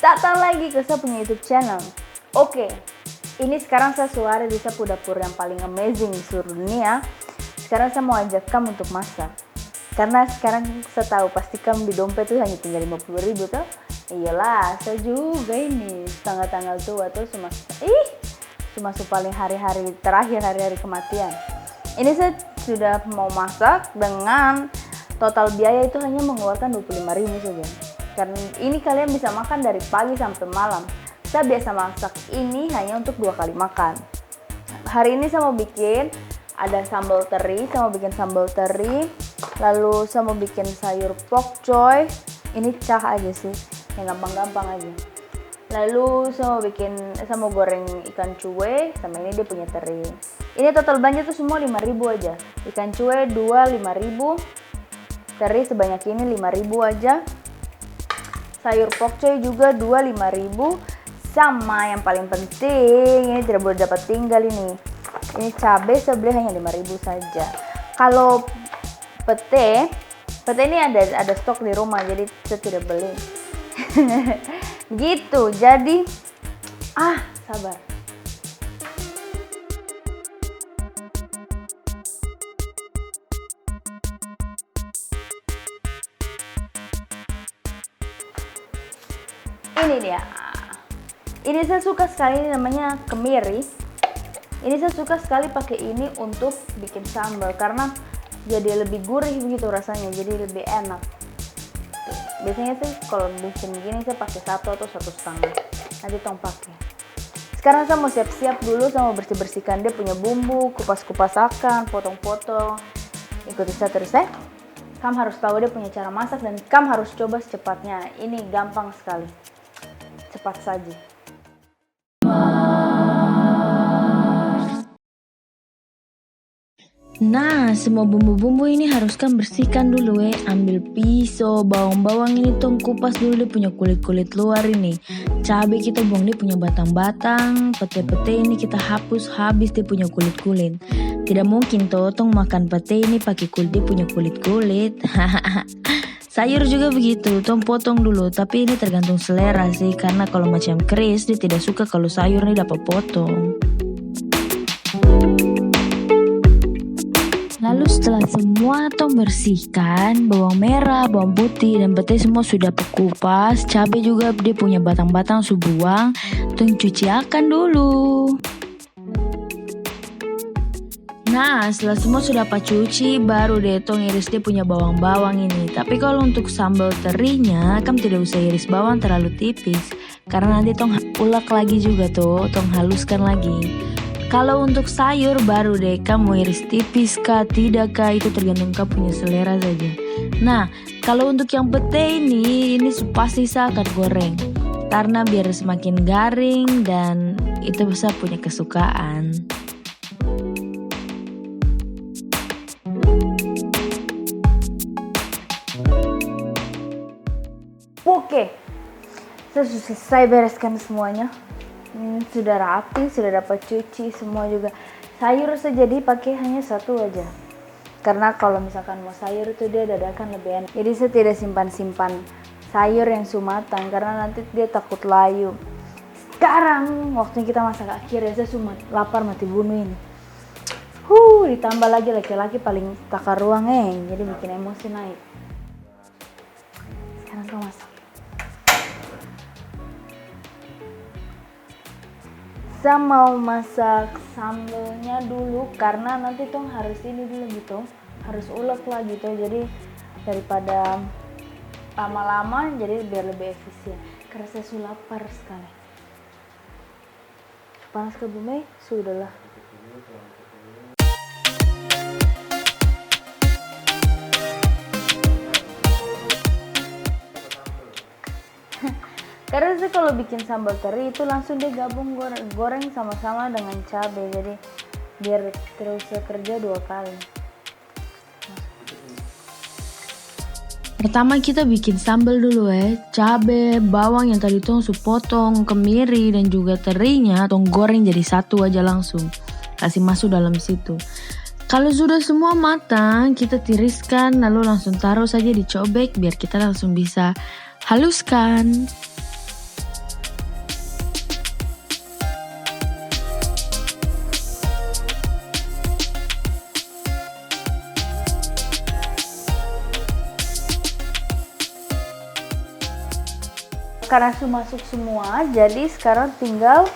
Datang lagi ke saya punya YouTube channel. Oke, ini sekarang saya suara di sapu dapur yang paling amazing di seluruh dunia. Sekarang saya mau ajak kamu untuk masak. Karena sekarang saya tahu pasti kamu di dompet tuh hanya tinggal 50.000 tuh. Iyalah, saya juga ini setengah tanggal tua tuh cuma paling hari-hari terakhir, hari-hari kematian. Ini saya sudah mau masak dengan total biaya itu hanya mengeluarkan 25.000 saja. Karena ini kalian bisa makan dari pagi sampai malam. Saya biasa masak ini hanya untuk 2 kali makan. Hari ini saya mau bikin ada sambal teri, lalu saya mau bikin sayur pok choy. Ini cah aja sih, yang gampang-gampang aja. Lalu saya mau goreng ikan cuek, sama ini dia punya teri. Ini total belanja tuh semua 5.000 aja. Ikan cuek 2 5.000, teri sebanyak ini 5.000 aja. Sayur pokcoy juga 2 5.000. Sama yang paling penting, ini tidak boleh dapat tinggal ini. Ini cabai saya beli hanya 5.000 saja. Kalau pete ini ada stok di rumah, jadi saya tidak beli. Gitu. Jadi sabar. Ini dia. Ini saya suka sekali, ini namanya kemiri. Ini saya suka sekali pakai ini untuk bikin sambal karena jadi lebih gurih begitu rasanya, jadi lebih enak. Biasanya sih kalau bikin begini saya pakai 1 atau 1,5. Nanti tong pakai. Sekarang saya mau siap-siap dulu, saya mau bersih-bersihkan dia punya bumbu, kupas-kupas akan, potong-potong. Ikuti saya terus ya. Kamu harus tahu dia punya cara masak dan kamu harus coba secepatnya. Ini gampang sekali. Cepat saja. Nah, semua bumbu-bumbu ini harus kan bersihkan dulu Ambil pisau, bawang-bawang ini tong kupas dulu dia punya kulit-kulit luar ini. Cabai kita buang dia punya batang-batang, pete-pete ini kita hapus habis dia punya kulit-kulit. Tidak mungkin tong makan pete ini pakai kulit dia punya kulit-kulit. Sayur juga begitu, tong potong dulu, tapi ini tergantung selera sih, karena kalau macam Chris dia tidak suka kalau sayur ini dapat potong. Lalu setelah semua tong bersihkan, bawang merah, bawang putih, dan pete semua sudah kupas, cabai juga dia punya batang-batang buang, tong cuci akan dulu. Nah, setelah semua sudah cuci, baru deh tong iris dia punya bawang-bawang ini. Tapi kalau untuk sambal terinya, kamu tidak usah iris bawang terlalu tipis, karena nanti tong ulek lagi juga tong haluskan lagi. Kalau untuk sayur baru deh kamu iris tipis kah, tidak kah, itu tergantung kamu punya selera saja. Nah, kalau untuk yang pete ini pasti saya akan goreng. Karena biar semakin garing dan itu bisa punya kesukaan. Oke, saya sudah selesai bereskan semuanya. Sudah rapi, sudah dapat cuci semua juga. Sayur saya jadi pakai hanya 1 aja. Karena kalau misalkan mau sayur itu dia dadakan lebih enak. Jadi saya tidak simpan-simpan sayur yang matang karena nanti dia takut layu. Sekarang waktunya kita masak akhirnya, saya cuma lapar mati bunuh ini. Ditambah lagi laki-laki paling takar ruang jadi bikin emosi naik. Sekarang kau masak. Saya mau masak sambalnya dulu karena nanti tong harus ini dulu gitu, harus ulek lah gitu. Jadi daripada lama-lama, jadi biar lebih efisien. Karena saya sudah lapar sekali. Panas ke bumi? Sudahlah. Karena sih kalau bikin sambal teri itu langsung dia gabung goreng sama-sama dengan cabai, jadi biar terus kerja 2 kali. Pertama kita bikin sambal dulu cabai, bawang yang tadi tong potong, kemiri dan juga terinya tong goreng jadi 1 aja langsung. Kasih masuk dalam situ. Kalau sudah semua matang, kita tiriskan lalu langsung taruh saja di cobek biar kita langsung bisa haluskan. Karena sudah masuk semua, jadi sekarang tinggal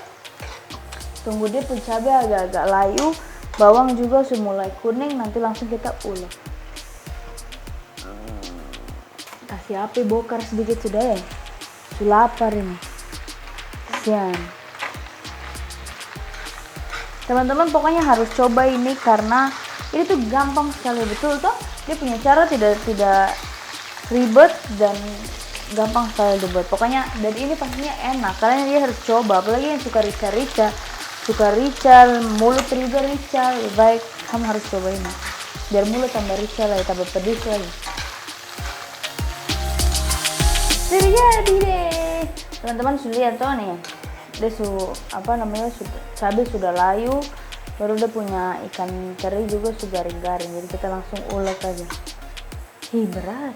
tunggu dia pun cabai agak-agak layu, bawang juga sudah mulai kuning, nanti langsung kita ulek. Kasih api bokar sedikit sudah ya, sudah lapar ini. Kasihan. Teman-teman pokoknya harus coba ini karena ini tuh gampang sekali, betul toh? Dia punya cara tidak ribet dan gampang sekali dibuat. Pokoknya dan ini pastinya enak. Kalian dia harus coba, apalagi yang suka rica, mulut juga rica. Lebih baik kamu harus coba ini. Biar mulut tambah rica lagi, tambah pedis lagi. Jadi deh. Teman-teman sudah lihat tuh nih. Dia cabai sudah layu. Baru dia punya ikan teri juga sudah garing-garing. Jadi kita langsung ulek aja. Berat.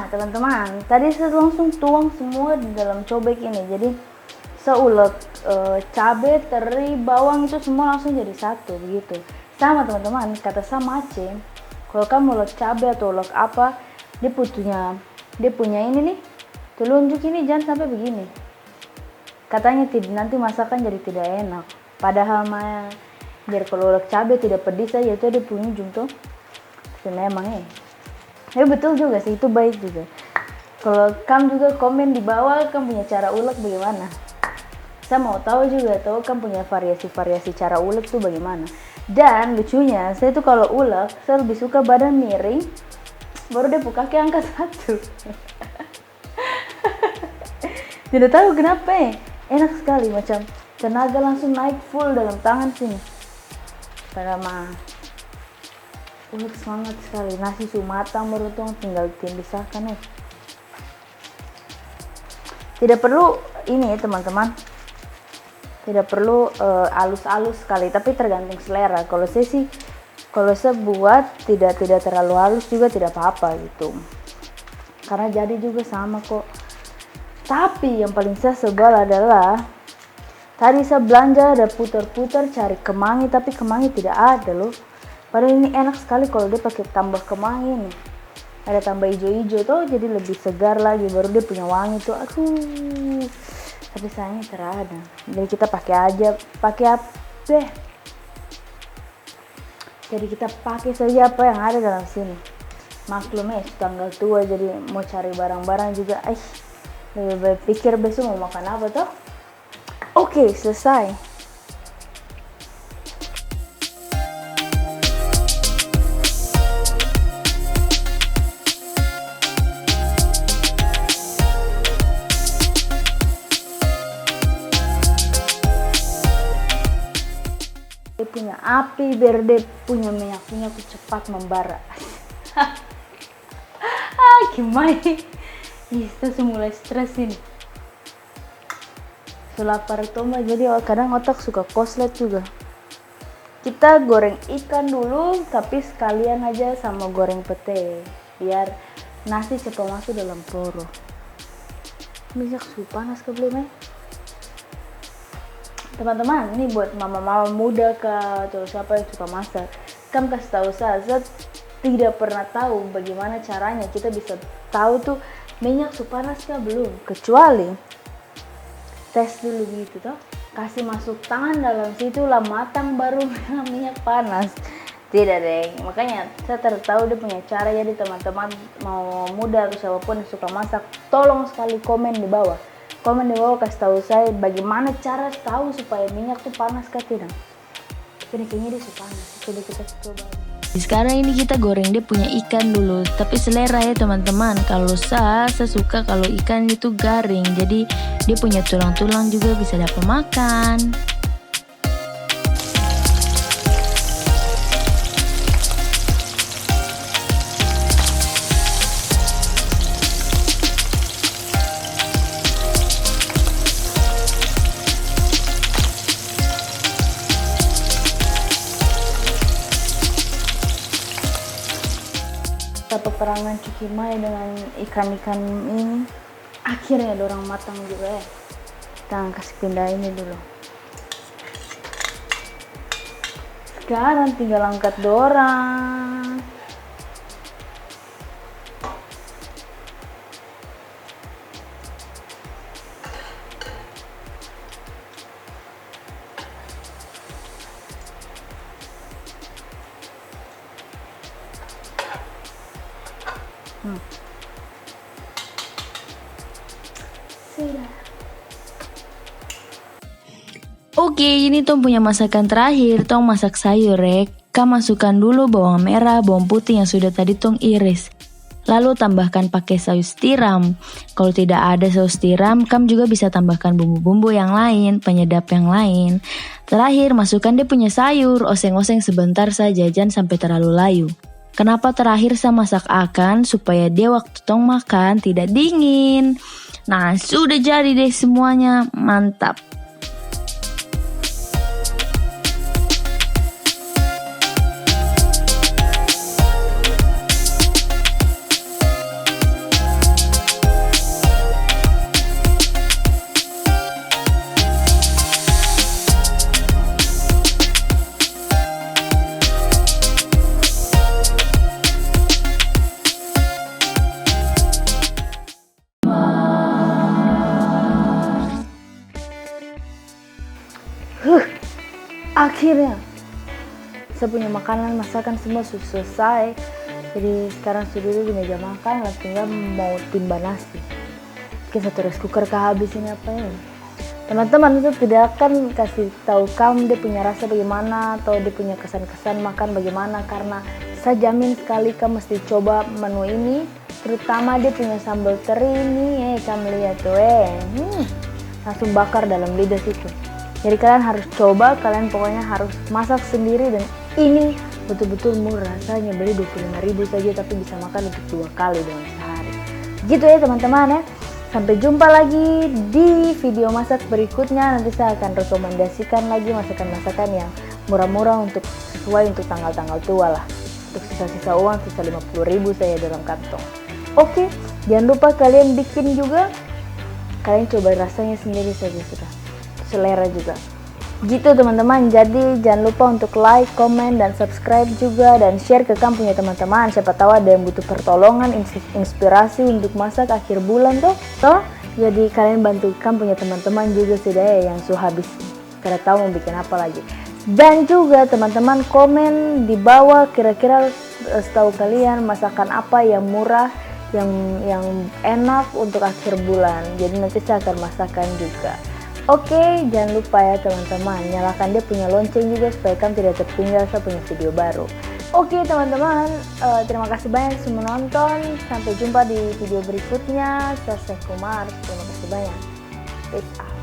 Teman-teman, tadi saya langsung tuang semua di dalam cobek ini. Jadi saya ulek cabai, teri, bawang itu semua langsung jadi satu begitu. Sama teman-teman, kata sama Aceh, kalau kamu ulek cabai atau ulek apa, dia punya ini nih, telunjuk ini jangan sampai begini. Katanya nanti masakan jadi tidak enak. Padahal biar kalau ulek cabai tidak pedis aja itu dia punya ujung tuh. Memang ya betul juga sih, itu baik juga. Kalau kamu juga komen di bawah kamu punya cara ulek bagaimana. Saya mau tahu juga kamu punya variasi cara ulek tuh bagaimana. Dan lucunya saya tuh kalau ulek saya lebih suka badan miring, baru dia kaki angkat satu. Tidak tahu kenapa enak sekali, macam tenaga langsung naik full dalam tangan sini. Padahal ulek semangat sekali. Nasi sudah matang baru tuh tinggal dipisahkan ya. Tidak perlu ini ya teman-teman. Tidak perlu halus-halus sekali, tapi tergantung selera. Kalau saya buat tidak terlalu halus juga tidak apa-apa gitu. Karena jadi juga sama kok. Tapi yang paling saya sebel adalah tadi saya belanja ada putar-putar cari kemangi, tapi kemangi tidak ada loh. Padahal ini enak sekali kalau dia pakai tambah kemangi nih. Ada tambah hijau-hijau tuh jadi lebih segar lagi, baru dia punya wangi tuh. Aduh. Tapi sayangnya terada. Jadi kita pakai apa deh. Jadi kita pakai saja apa yang ada dalam sini. Maklum tanggal tua jadi mau cari barang-barang juga. Lebih baik pikir besok mau makan apa tuh. Oke, selesai. Dia punya api biar dia punya minyak cepat membara. Gimana? Kita mulai stres ini. Lapar tombak, jadi kadang otak suka koslet juga. Kita goreng ikan dulu, tapi sekalian aja sama goreng pete, biar nasi cepat masuk dalam perut. Minyak sudah panas ke belum Teman-teman, ini buat mama-mama muda atau siapa yang suka masak. Kamu kasih tahu saya tidak pernah tahu bagaimana caranya kita bisa tahu tuh minyak sudah panas kah belum. Kecuali tes dulu gitu toh. Kasih masuk tangan dalam situ lah matang baru minyak panas. Tidak deh, makanya saya tahu dia punya cara. Jadi teman-teman mau muda atau siapapun yang suka masak, tolong sekali komen di bawah kasih tahu saya bagaimana cara tahu supaya minyak tuh panas kah tidak. Kayaknya dia sudah panas. Jadi kita coba. Sekarang ini kita goreng dia punya ikan dulu, tapi selera ya teman-teman. Kalau saya suka kalau ikan itu garing, jadi dia punya tulang-tulang juga bisa dapat makan. peperangan cukimai dengan ikan-ikan ini. Akhirnya dorang matang juga ya. Kita kasih pindah ini dulu. Sekarang tinggal angkat dorang. Sudah. Oke, ini Tong punya masakan terakhir. Tong masak sayur rek. Kam masukkan dulu bawang merah, bawang putih yang sudah tadi Tong iris. Lalu tambahkan pakai saus tiram. Kalau tidak ada saus tiram, Kam juga bisa tambahkan bumbu-bumbu yang lain, penyedap yang lain. Terakhir, masukkan dia punya sayur, oseng-oseng sebentar saja, jangan sampai terlalu layu. Kenapa terakhir saya masak akan? Supaya dia waktu Tong makan tidak dingin. Nah, sudah jadi deh semuanya, mantap. Akhirnya saya punya makanan masakan semua sudah selesai. Jadi sekarang sudah duduk di meja makan, tinggal mau timba nasi. Mungkin satu rice cooker habis ini apa ini. Teman-teman itu tidak akan kasih tahu kamu dia punya rasa bagaimana atau dia punya kesan-kesan makan bagaimana, karena saya jamin sekali kamu mesti coba menu ini, terutama dia punya sambal teri ini. Kamu lihat tuh langsung bakar dalam lidah situ. Jadi kalian harus coba, kalian pokoknya harus masak sendiri, dan ini betul-betul murah. Rasanya beli 25.000 saja tapi bisa makan untuk 2 kali dalam sehari. Gitu ya teman-teman ya. Sampai jumpa lagi di video masak berikutnya. Nanti saya akan rekomendasikan lagi masakan-masakan yang murah-murah untuk sesuai untuk tanggal-tanggal tua lah. Untuk sisa-sisa uang, sisa 50.000 saya dalam kantong. Oke, jangan lupa kalian bikin juga. Kalian coba rasanya sendiri saja sudah. Selera juga. Gitu teman-teman. Jadi jangan lupa untuk like, komen, dan subscribe juga, dan share ke kamu punya teman-teman. Siapa tahu ada yang butuh pertolongan, inspirasi untuk masak akhir bulan toh. Jadi kalian bantu kamu punya teman-teman juga sudah ya yang habis kada tahu mau bikin apa lagi. Dan juga teman-teman komen di bawah kira-kira setahu kalian masakan apa yang murah, yang enak untuk akhir bulan. Jadi nanti saya akan masakan juga. Oke, jangan lupa ya teman-teman, nyalakan dia punya lonceng juga supaya kamu tidak tertinggal saya punya video baru. Oke teman-teman, terima kasih banyak sudah menonton. Sampai jumpa di video berikutnya. Saya Kumar, terima kasih banyak. Peace out.